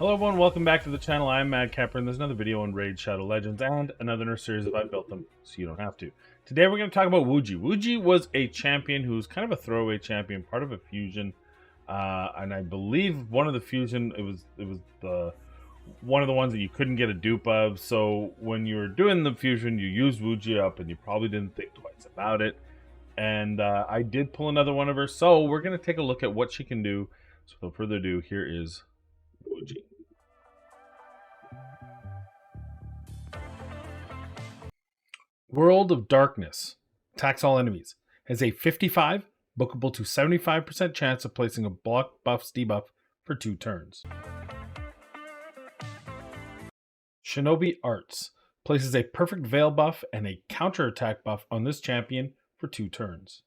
Hello everyone, welcome back to the channel. I'm Mad Capper, and there's another video on Raid Shadow Legends and another in our series of I built them so you don't have to. Today we're going to talk about Wuji. Wuji was a champion who was kind of a throwaway champion, part of a fusion, and I believe one of the fusion it was the one of the ones that you couldn't get a dupe of. So when you were doing the fusion, you used Wuji up, and you probably didn't think twice about it. And I did pull another one of her, so we're going to take a look at what she can do. So without further ado, here is Wuji. World of Darkness. Attacks all enemies. Has a 55, bookable to 75% chance of placing a block buffs debuff for 2 turns. Shinobi Arts. Places a perfect veil buff and a counterattack buff on this champion for 2 turns.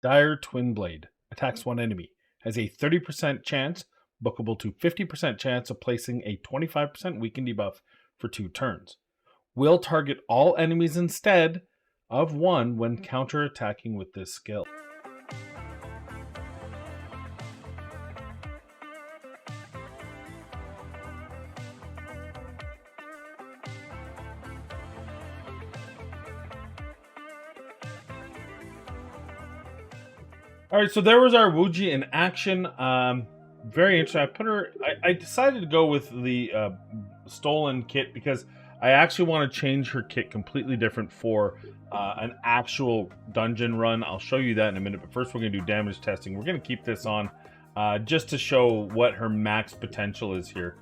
Dire Twin Blade. Attacks one enemy. Has a 30% chance, bookable to 50% chance of placing a 25% weaken debuff for 2 turns. Will target all enemies instead of one when counter-attacking with this skill. All right, so there was our Wuji in action. Very interesting. I decided to go with the stolen kit because I actually want to change her kit completely different for an actual dungeon run. I'll show you that in a minute, but first we're going to do damage testing. We're going to keep this on just to show what her max potential is here.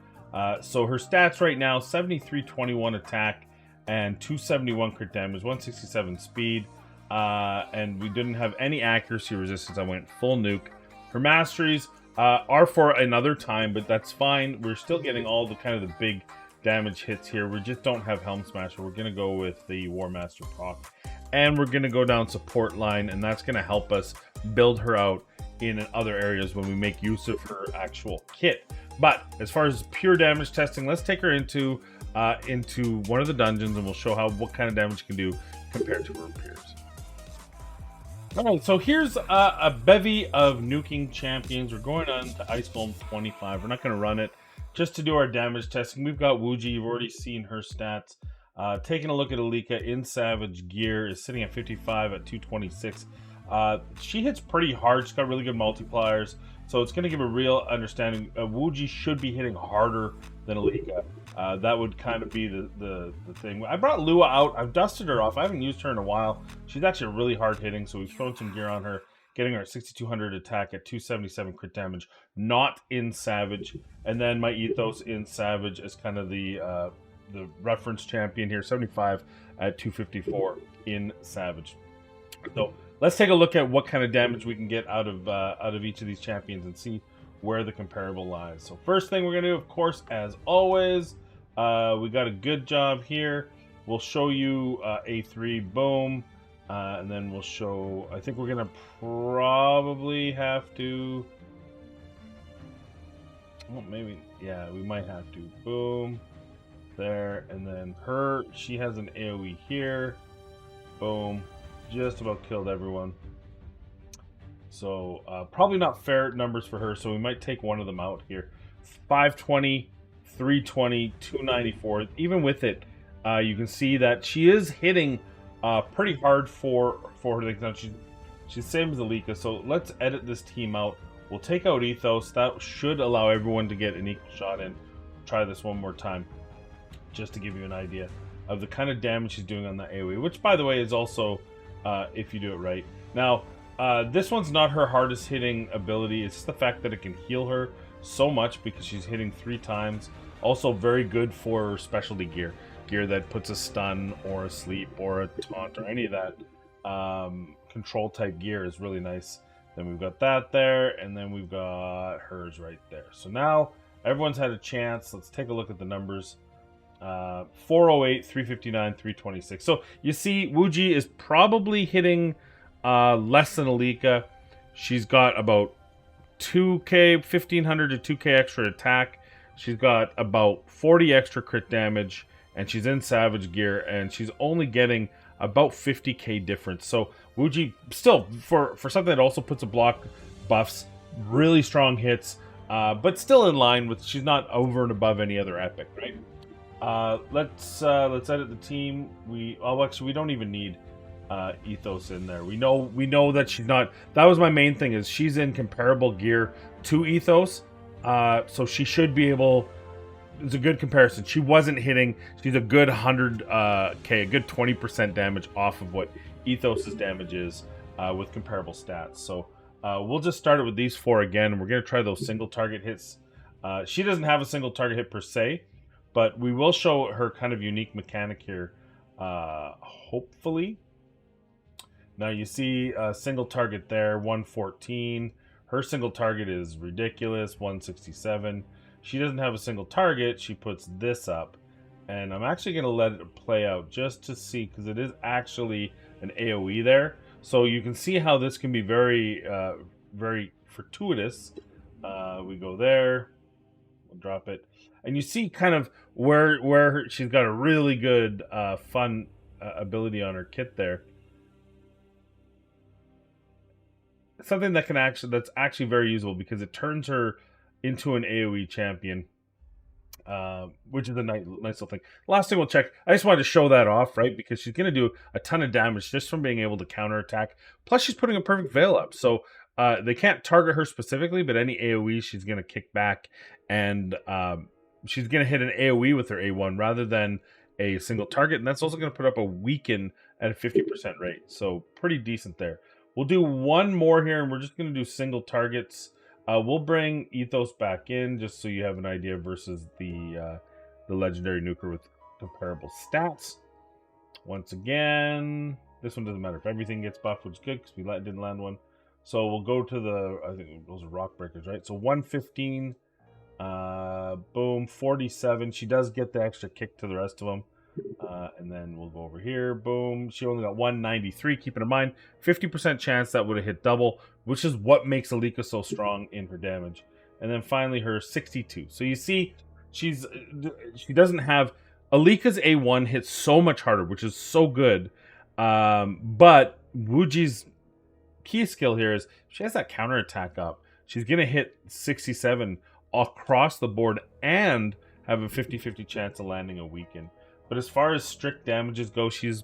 So her stats right now, 73-21 attack and 271 crit damage, 167 speed. And we didn't have any accuracy resistance. I went full nuke. Her masteries are for another time, but that's fine. We're still getting all the kind of the big damage hits here. We just don't have Helm Smasher. We're going to go with the War Master proc. And we're going to go down support line, and that's going to help us build her out in other areas when we make use of her actual kit. But as far as pure damage testing, let's take her into one of the dungeons, and we'll show what kind of damage she can do compared to her peers. Alright, so here's a bevy of nuking champions. We're going on to Ice Golem 25. We're not going to run it. Just to do our damage testing, we've got Wuji. You've already seen her stats. Taking a look at Alika in Savage Gear is sitting at 55 at 226. She hits pretty hard. She's got really good multipliers. So it's going to give a real understanding. Wuji should be hitting harder than Alika. That would kind of be the thing. I brought Lua out. I've dusted her off. I haven't used her in a while. She's actually really hard hitting, so we've thrown some gear on her, getting her 6200 attack at 277 crit damage, not in Savage. And then my Ethos in Savage is kind of the reference champion here, 75 at 254 in Savage. So let's take a look at what kind of damage we can get out of each of these champions and see where the comparable lies. So first thing we're going to do, of course, as always, we got a good job here. We'll show you A3, boom, and then we'll show, I think we're going to probably have to, well, maybe, yeah, we might have to, boom, there, and then her, she has an AoE here, boom, just about killed everyone. So probably not fair numbers for her, so we might take one of them out here. 520, 320, 294. Even with it, you can see that she is hitting pretty hard for her. Now she's the same as Alika, so let's edit this team out. We'll take out Ethos. That should allow everyone to get an equal shot in. Try this one more time, just to give you an idea of the kind of damage she's doing on the AoE, which, by the way, is also, if you do it right. Now, this one's not her hardest hitting ability. It's just the fact that it can heal her so much because she's hitting 3 times. Also very good for specialty gear. Gear that puts a stun or a sleep or a taunt or any of that control type gear is really nice. Then we've got that there, and then we've got hers right there. So now everyone's had a chance. Let's take a look at the numbers. 408, 359, 326. So you see Wuji is probably hitting less than Alika. She's got about 2k, 1500 to 2k extra attack. She's got about 40 extra crit damage, and she's in Savage Gear, and she's only getting about 50k difference. So Wuji, still, for something that also puts a block buffs, really strong hits, but still in line with. She's not over and above any other epic, right? Let's edit the team. Actually we don't even need Ethos in there. We know that she's not. That was my main thing, is she's in comparable gear to Ethos, so she should be able. It's a good comparison. She wasn't hitting. She's a good 100k, a good 20% damage off of what Ethos's damage is with comparable stats. So we'll just start it with these 4 again, and we're gonna try those single target hits. She doesn't have a single target hit per se, but we will show her kind of unique mechanic here, hopefully. Now you see a single target there, 114. Her single target is ridiculous, 167. She doesn't have a single target. She puts this up, and I'm actually going to let it play out just to see, because it is actually an AoE there. So you can see how this can be very, very fortuitous. We go there, we'll drop it, and you see kind of where she's got a really good, fun ability on her kit there. Something that that's actually very usable, because it turns her into an AoE champion, which is a nice little thing. Last thing we'll check. I just wanted to show that off, right? Because she's going to do a ton of damage just from being able to counterattack. Plus, she's putting a perfect veil up, so they can't target her specifically, but any AoE she's going to kick back, and she's going to hit an AoE with her A1 rather than a single target, and that's also going to put up a weaken at a 50% rate. So pretty decent there. We'll do one more here, and we're just going to do single targets. We'll bring Ethos back in just so you have an idea versus the legendary nuker with comparable stats. Once again, this one doesn't matter if everything gets buffed, which is good because we didn't land one. So we'll go to the, I think those are rock breakers, right? So 115, boom, 47. She does get the extra kick to the rest of them. And then we'll go over here, boom. She only got 193. Keeping in mind, 50% chance that would have hit double, which is what makes Alika so strong in her damage. And then finally her 62. So you see, she doesn't have, Alika's A1 hits so much harder, which is so good. But Wuji's key skill here is she has that counterattack up. She's gonna hit 67 across the board and have a 50-50 chance of landing a weaken. But as far as strict damages go, she's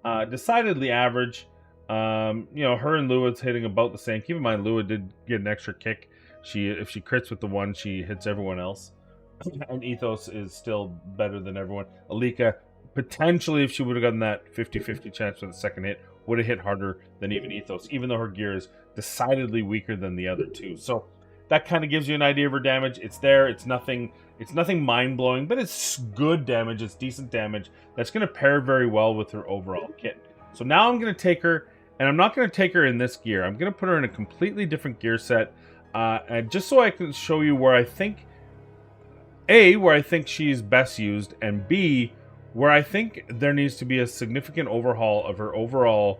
decidedly average. You know, her and Lua's hitting about the same. Keep in mind, Lua did get an extra kick. If she crits with the one, she hits everyone else. And Ethos is still better than everyone. Alika, potentially, if she would have gotten that 50-50 chance for the second hit, would have hit harder than even Ethos, even though her gear is decidedly weaker than the other two. So that kind of gives you an idea of her damage. It's there. It's nothing mind-blowing, but it's good damage. It's decent damage. That's going to pair very well with her overall kit. So now I'm going to take her, and I'm not going to take her in this gear. I'm going to put her in a completely different gear set, and just so I can show you where I think, A, where I think she's best used, and B, where I think there needs to be a significant overhaul of her overall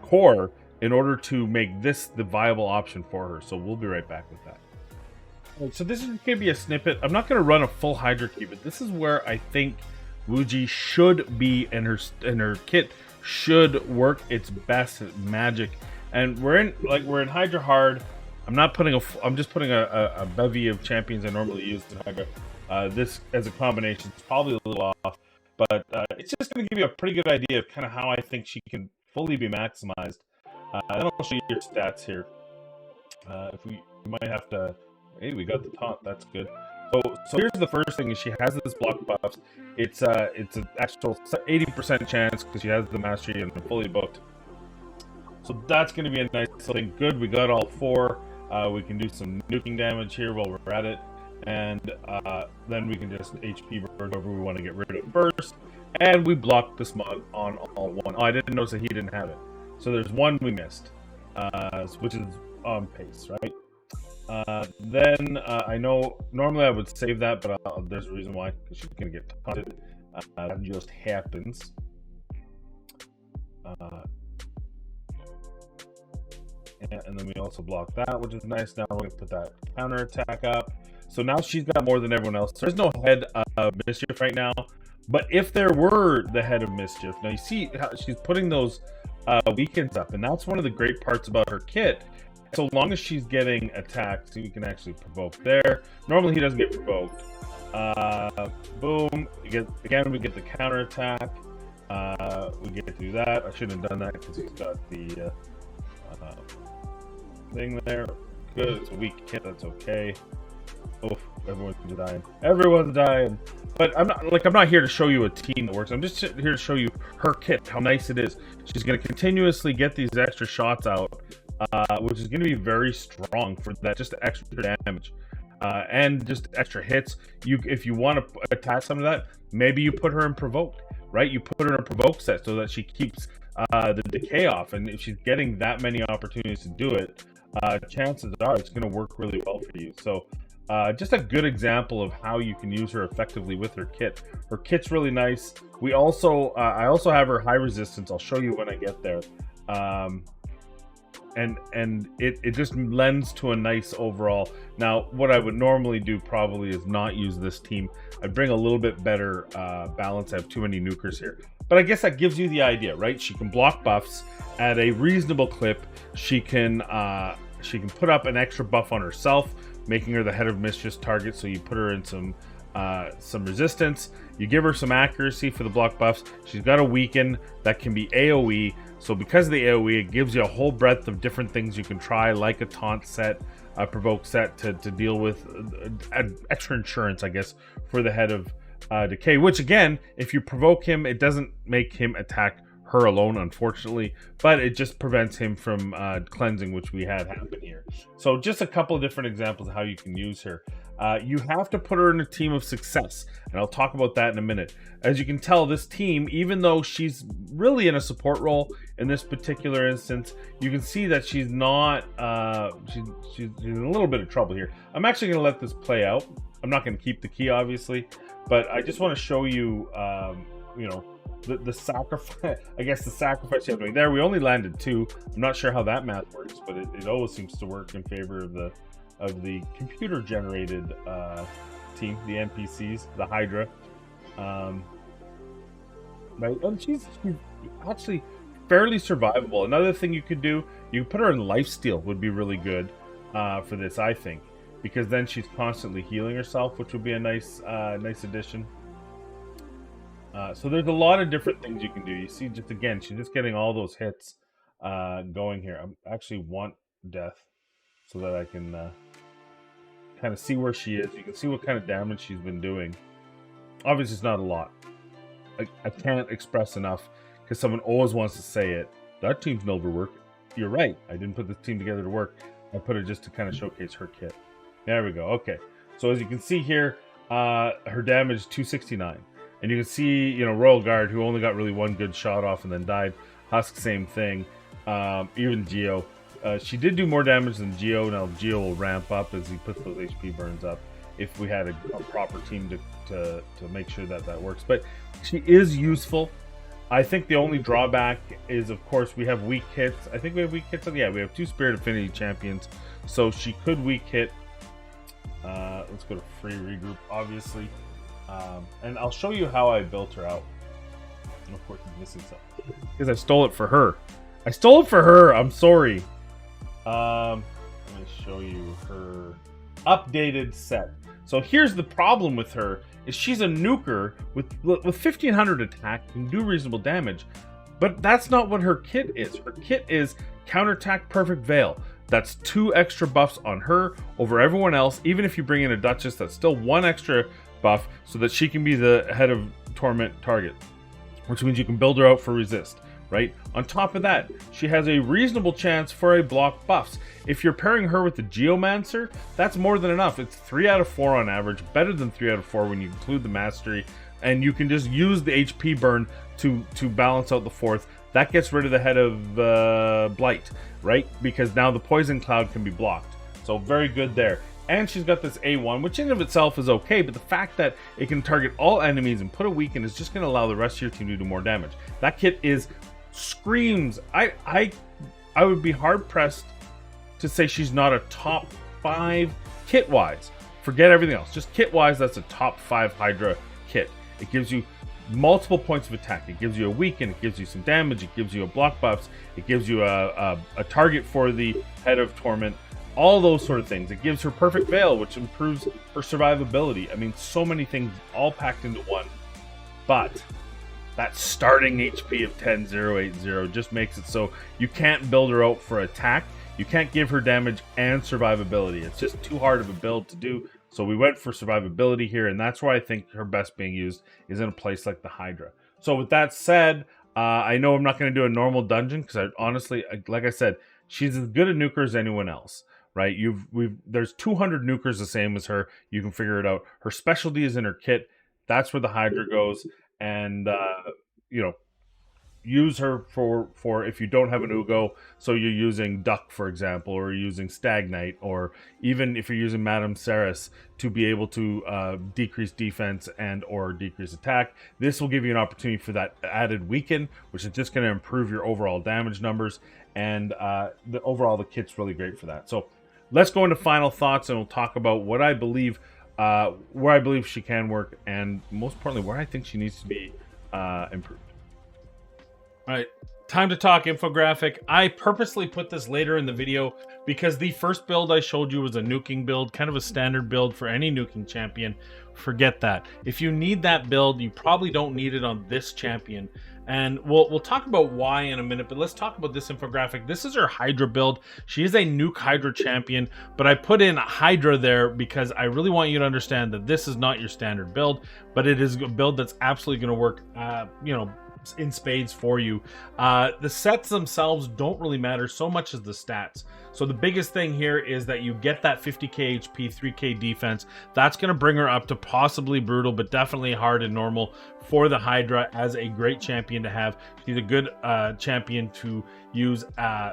core in order to make this the viable option for her. So we'll be right back with that. So this is going to be a snippet. I'm not going to run a full Hydra key, but this is where I think Wuji should be, and her kit should work its best at magic. And we're in Hydra hard. I'm just putting a bevy of champions I normally use in Hydra. This as a combination is probably a little off, but it's just going to give you a pretty good idea of kind of how I think she can fully be maximized. And I'll show you your stats here. If we might have to. Hey, we got the taunt. That's good. So here's the first thing: is she has this block buffs. It's an actual 80% chance because she has the mastery and fully booked. So that's going to be a nice thing. Good, we got all 4. We can do some nuking damage here while we're at it, and then we can just HP burn whoever we want to get rid of first. And we blocked the smog on all 1. Oh, I didn't notice that he didn't have it. So there's 1 we missed, which is on pace, right? Then I know normally I would save that, but there's a reason why, because she's gonna get taunted. That just happens. And then we also block that, which is nice. Now we're gonna put that counter attack up. So now she's got more than everyone else. There's no head of mischief right now, but if there were the head of mischief, now you see how she's putting those weakens up, and that's one of the great parts about her kit, so long as she's getting attacked, so you can actually provoke there. Normally he doesn't get provoked. Boom. We get the counter attack. We get to do that. I shouldn't have done that because he's got the thing there. Good. It's a weak hit. That's okay. Oof, everyone's dying. Everyone's dying. But I'm not here to show you a team that works. I'm just here to show you her kit, how nice it is. She's going to continuously get these extra shots out, which is going to be very strong for that, just extra damage. And just extra hits. If you want to attach some of that, maybe you put her in provoked, right? You put her in a provoke set so that she keeps the decay off, and if she's getting that many opportunities to do it, chances are it's going to work really well for you. So just a good example of how you can use her effectively with her kit. Her kit's really nice. We also I also have her high resistance. I'll show you when I get there. And it just lends to a nice overall. Now, what I would normally do probably is not use this team. I'd bring a little bit better balance. I have too many nukers here. But I guess that gives you the idea, right? She can block buffs at a reasonable clip. She can put up an extra buff on herself, making her the head of mischief's target. So you put her in some resistance. You give her some accuracy for the block buffs. She's got a weaken that can be AoE. So because of the AoE, it gives you a whole breadth of different things you can try, like a taunt set, a provoke set to deal with extra insurance, I guess, for the head of decay. Which again, if you provoke him, it doesn't make him attack her alone, unfortunately, but it just prevents him from cleansing, which we had happen here. So just a couple of different examples of how you can use her. You have to put her in a team of success, and I'll talk about that in a minute. As you can tell, this team, even though she's really in a support role in this particular instance, you can see that she's not, she's in a little bit of trouble here. I'm actually going to let this play out. I'm not going to keep the key, obviously, but I just want to show you, you know, the sacrifice, I guess the sacrifice you have to make. There, we only landed 2. I'm not sure how that math works, but it always seems to work in favor of the computer generated team, the NPCs, the Hydra. Right, and she's actually fairly survivable. Another thing you could do, you could put her in lifesteal, would be really good for this, I think, because then she's constantly healing herself, which would be a nice nice addition. So there's a lot of different things you can do. You see, just again, she's just getting all those hits going here. I actually want death so that I can kind of see where she is. You can see what kind of damage she's been doing. Obviously, it's not a lot. I can't express enough because someone always wants to say it. That team's an overwork. You're right. I didn't put this team together to work. I put it just to kind of showcase her kit. There we go. Okay. So as you can see here, her damage is 269. And you can see, you know, Royal Guard, who only got really one good shot off and then died. Husk, same thing. Even Geo. She did do more damage than Geo. Now Geo will ramp up as he puts those HP burns up if we had a proper team to make sure that works. But she is useful. I think the only drawback is, of course, we have weak hits. I think we have weak hits. Yeah, we have 2 Spirit Affinity champions. So she could weak hit. Let's go to free regroup, obviously. And I'll show you how I built her out. And of course, I'm missing something because I stole it for her. I stole it for her. I'm sorry. Let me show you her updated set. So here's the problem with her: is she's a nuker with 1500 attack, can do reasonable damage, but that's not what her kit is. Her kit is counterattack perfect veil. That's 2 extra buffs on her over everyone else. Even if you bring in a Duchess, that's still 1 extra buff so that she can be the head of torment target, which means you can build her out for resist, right? On top of that, she has a reasonable chance for a block buffs. If you're pairing her with the Geomancer, that's more than enough. It's 3 out of 4 on average, better than 3 out of 4 when you include the Mastery, and you can just use the HP burn to balance out the 4th. That gets rid of the head of Blight, right? Because now the Poison Cloud can be blocked. So very good there. And she's got this A1, which in of itself is okay, but the fact that it can target all enemies and put a weaken is just going to allow the rest of your team to do more damage. That kit screams. I would be hard pressed to say she's not a top 5 kit wise. Forget everything else. Just kit wise, that's a top 5 Hydra kit. It gives you multiple points of attack. It gives you a weaken, it gives you some damage, it gives you a block buffs, it gives you a target for the Head of Torment, all those sort of things. It gives her Perfect Veil, which improves her survivability. I mean, so many things all packed into one. But that starting HP of 10,080 just makes it so you can't build her out for attack. You can't give her damage and survivability. It's just too hard of a build to do. So we went for survivability here, and that's why I think her best being used is in a place like the Hydra. So with that said, I know I'm not going to do a normal dungeon because I honestly, like I said, she's as good a nuker as anyone else, right? There's 200 nukers the same as her. You can figure it out. Her specialty is in her kit. That's where the Hydra goes, and you know, use her for if you don't have an Ugo, so you're using Duck, for example, or you're using Stag Knight, or even if you're using Madame Ceres to be able to decrease defense and or decrease attack. This will give you an opportunity for that added weaken, which is just going to improve your overall damage numbers, and the kit's really great for that. So let's go into final thoughts, and we'll talk about what I believe, where I believe she can work, and most importantly, where I think she needs to be improved. All right, time to talk infographic. I purposely put this later in the video because the first build I showed you was a nuking build, kind of a standard build for any nuking champion. Forget that. If you need that build, you probably don't need it on this champion. And we'll talk about why in a minute, but let's talk about this infographic. This is her Hydra build. She is a nuke Hydra champion, but I put in Hydra there because I really want you to understand that this is not your standard build, but it is a build that's absolutely going to work, you know, in spades for you. The sets themselves don't really matter so much as the stats. So the biggest thing here is that you get that 50k HP, 3k defense. That's going to bring her up to possibly brutal, but definitely hard and normal for the Hydra as a great champion to have. She's a good champion to use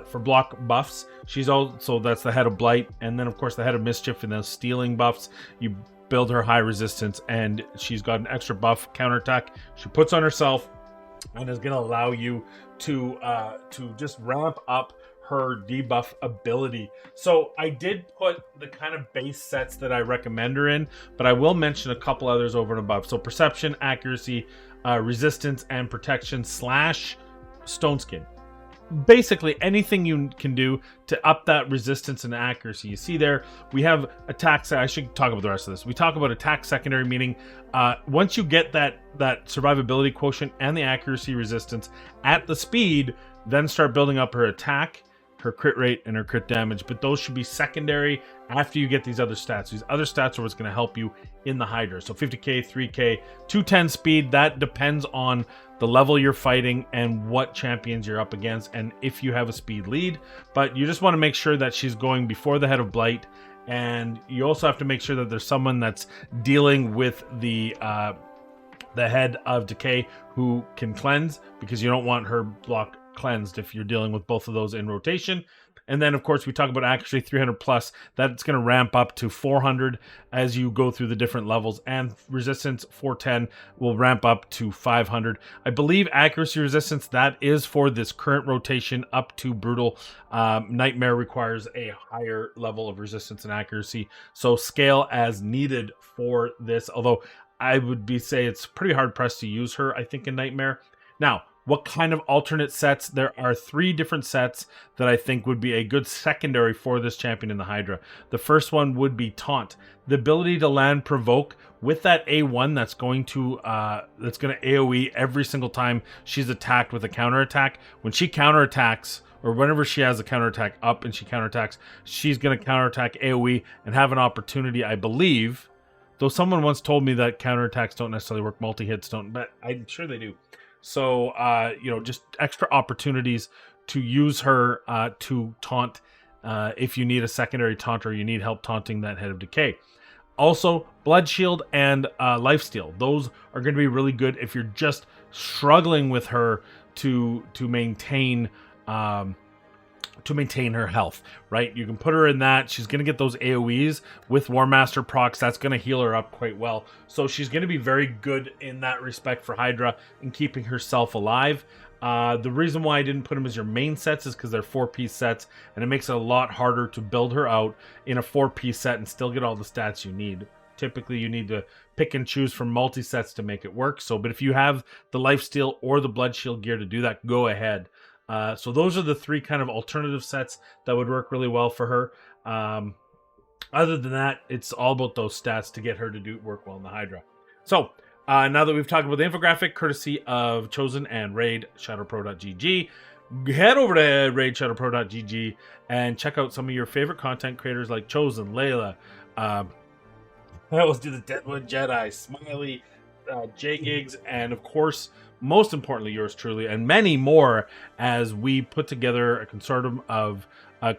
for block buffs. She's also, that's the Head of Blight, and then of course the Head of Mischief and those stealing buffs. You build her high resistance, and she's got an extra buff counterattack she puts on herself, and is going to allow you to just ramp up her debuff ability. So I did put the kind of base sets that I recommend her in, but I will mention a couple others over and above. So perception, accuracy, resistance, and protection / stone skin. Basically anything you can do to up that resistance and accuracy. You see there we have attack. I should talk about the rest of this. We talk about attack secondary, meaning once you get that survivability quotient and the accuracy resistance at the speed, then start building up her attack, her crit rate, and her crit damage. But those should be secondary after you get these other stats. These other stats are what's going to help you in the Hydra. So 50k, 3k, 210 speed. That depends on the level you're fighting and what champions you're up against, and if you have a speed lead. But you just want to make sure that she's going before the Head of Blight, and you also have to make sure that there's someone that's dealing with the Head of Decay who can cleanse, because you don't want her block cleansed if you're dealing with both of those in rotation. And then of course we talk about accuracy 300 plus. That's going to ramp up to 400 as you go through the different levels, and resistance 410 will ramp up to 500. I believe accuracy resistance, that is for this current rotation up to brutal. Nightmare requires a higher level of resistance and accuracy, so scale as needed for this, although I would say it's pretty hard pressed to use her, I think, in Nightmare. Now, what kind of alternate sets? There are 3 different sets that I think would be a good secondary for this champion in the Hydra. The first one would be Taunt. The ability to land provoke with that A1 that's going to AoE every single time she's attacked with a counterattack. When she counterattacks, or whenever she has a counterattack up and she counterattacks, she's going to counterattack AoE and have an opportunity, I believe. Though someone once told me that counterattacks don't necessarily work, multi-hits don't, but I'm sure they do. So, you know, just extra opportunities to use her to taunt if you need a secondary taunt or you need help taunting that Head of Decay. Also, Blood Shield and Lifesteal. Those are going to be really good if you're just struggling with her to maintain her health, right? You can put her in that. She's going to get those AoEs with War Master procs. That's going to heal her up quite well. So she's going to be very good in that respect for Hydra in keeping herself alive. The reason why I didn't put them as your main sets is because they're 4-piece sets, and it makes it a lot harder to build her out in a 4-piece set and still get all the stats you need. typically you need to pick and choose from multi-sets to make it work. So, but if you have the lifesteal or the blood shield gear to do that, go ahead. So those are the 3 kind of alternative sets that would work really well for her. Other than that, it's all about those stats to get her to work well in the Hydra. So now that we've talked about the infographic, courtesy of Chosen and Raid ShadowPro.gg, head over to raidshadowpro.gg and check out some of your favorite content creators like Chosen, Layla, I always do the Deadwood Jedi, Smiley, J Gigs, and of course, most importantly, yours truly, and many more as we put together a consortium of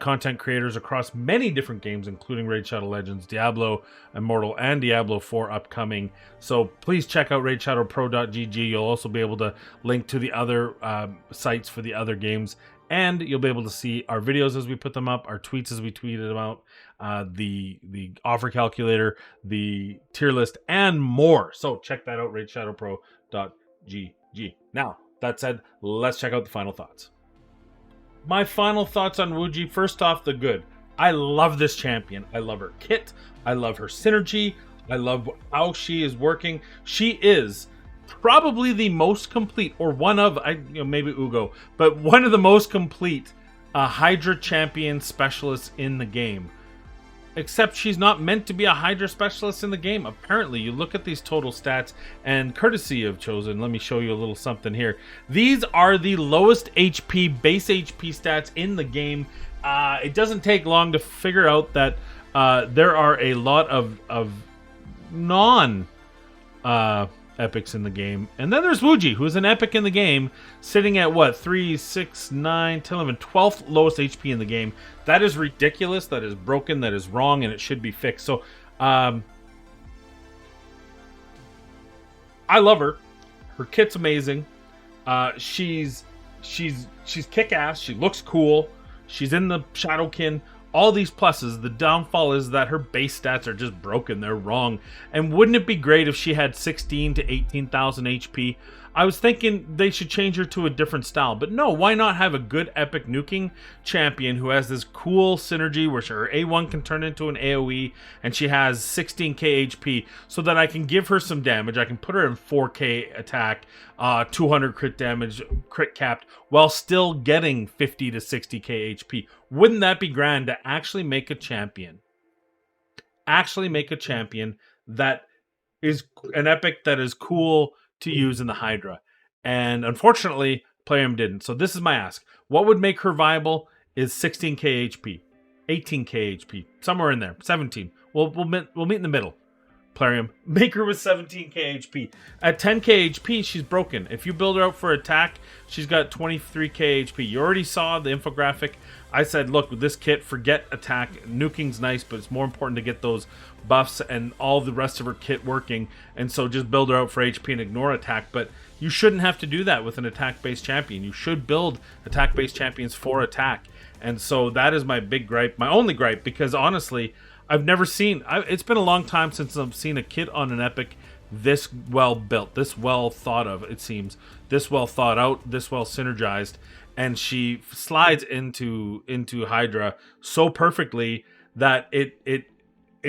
content creators across many different games, including Raid Shadow Legends, Diablo Immortal, and Diablo 4 upcoming. So please check out raidshadowpro.gg. You'll also be able to link to the other sites for the other games, and you'll be able to see our videos as we put them up, our tweets as we tweeted them out, the offer calculator, the tier list, and more. So check that out, raidshadowpro.gg. Now, that said, let's check out the final thoughts. My final thoughts on Wuji. First off, the good. I love this champion. I love her kit. I love her synergy. I love how she is working. She is probably the most complete, or one of, maybe Ugo, but one of the most complete Hydra champion specialists in the game. Except she's not meant to be a Hydra specialist in the game. Apparently, you look at these total stats, and courtesy of Chosen, let me show you a little something here. These are the lowest HP, base HP stats in the game. It doesn't take long to figure out that there are a lot of non epics in the game. And then there's Wuji, who's an epic in the game, sitting at what, 3, 6, 9, 10, 11, 12th lowest HP in the game. That is ridiculous, that is broken, that is wrong, and it should be fixed. So I love her. Her kit's amazing. She's kick-ass, she looks cool, she's in the Shadowkin. All these pluses. The downfall is that her base stats are just broken. They're wrong. And wouldn't it be great if she had 16 to 18,000 HP? I was thinking they should change her to a different style. But no, why not have a good epic nuking champion who has this cool synergy where her A1 can turn into an AoE and she has 16k HP so that I can give her some damage. I can put her in 4k attack, 200 crit damage, crit capped, while still getting 50 to 60k HP. Wouldn't that be grand to actually make a champion? Actually make a champion that is an epic that is cool to use in the Hydra. And unfortunately, Plarium didn't. So this is my ask. What would make her viable is 16k HP, 18k HP, somewhere in there, 17. We'll meet in the middle. Plarium, make her with 17k HP. At 10k HP, she's broken. If you build her out for attack, she's got 23k HP. You already saw the infographic. I said, look, with this kit, forget attack. Nuking's nice, but it's more important to get those buffs and all the rest of her kit working. And so just build her out for HP and ignore attack. But you shouldn't have to do that with an attack-based champion. You should build attack-based champions for attack. And so that is my big gripe, my only gripe, because honestly, I've never seen... it's been a long time since I've seen a kit on an epic this well built, this well thought of, it seems. This well thought out, this well synergized. And she slides into Hydra so perfectly that it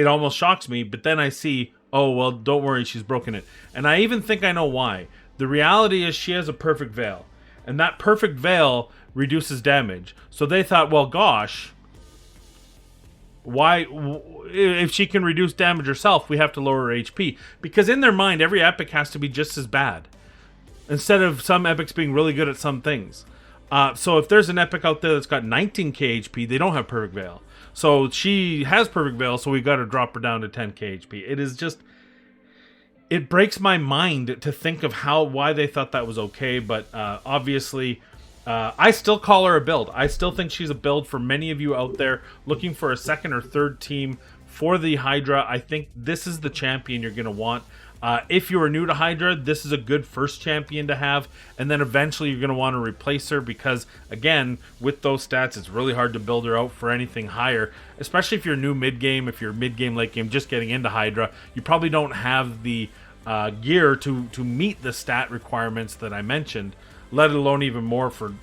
almost shocks me. But then I see, oh, well, don't worry, she's broken it. And I even think I know why. The reality is she has a perfect veil. And that perfect veil reduces damage. So they thought, well, gosh, why, if she can reduce damage herself, we have to lower her HP. Because in their mind, every epic has to be just as bad. Instead of some epics being really good at some things. So if there's an epic out there that's got 19k HP, they don't have perfect veil. So she has perfect veil, so we got to drop her down to 10k HP. It is just, it breaks my mind to think of why they thought that was okay. But obviously, I still call her a build. I still think she's a build for many of you out there looking for a second or third team for the Hydra. I think this is the champion you're going to want. If you are new to Hydra, this is a good first champion to have, and then eventually you're going to want to replace her because, again, with those stats, it's really hard to build her out for anything higher, especially if you're new mid-game, if you're mid-game, late-game, just getting into Hydra. You probably don't have the gear to meet the stat requirements that I mentioned, let alone even more for,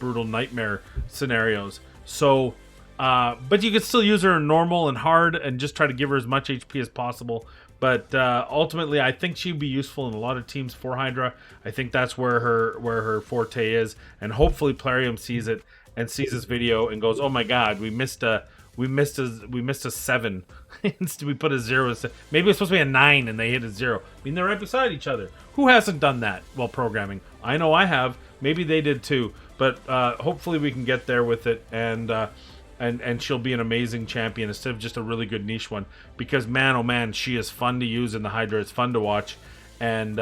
brutal nightmare scenarios. So, but you can still use her in normal and hard and just try to give her as much HP as possible. But ultimately, I think she'd be useful in a lot of teams for Hydra. I think that's where her forte is, and hopefully Plarium sees it and sees this video and goes, "Oh my God, we missed a 7. Instead, we put a 0. Maybe it's supposed to be a 9, and they hit a 0. I mean, they're right beside each other. Who hasn't done that while programming? I know I have. Maybe they did too. But hopefully, we can get there with it, and she'll be an amazing champion instead of just a really good niche one. Because man, oh man, she is fun to use in the Hydra. It's fun to watch, and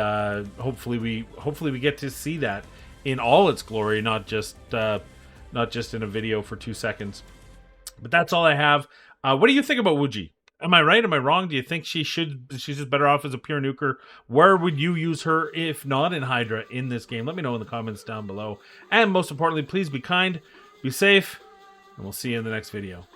hopefully we get to see that in all its glory, not just in a video for 2 seconds. But that's all I have. What do you think about Wuji? Am I right? Am I wrong? Do you think she's just better off as a pure nuker? Where would you use her if not in Hydra in this game? Let me know in the comments down below. And most importantly, please be kind, be safe, and we'll see you in the next video.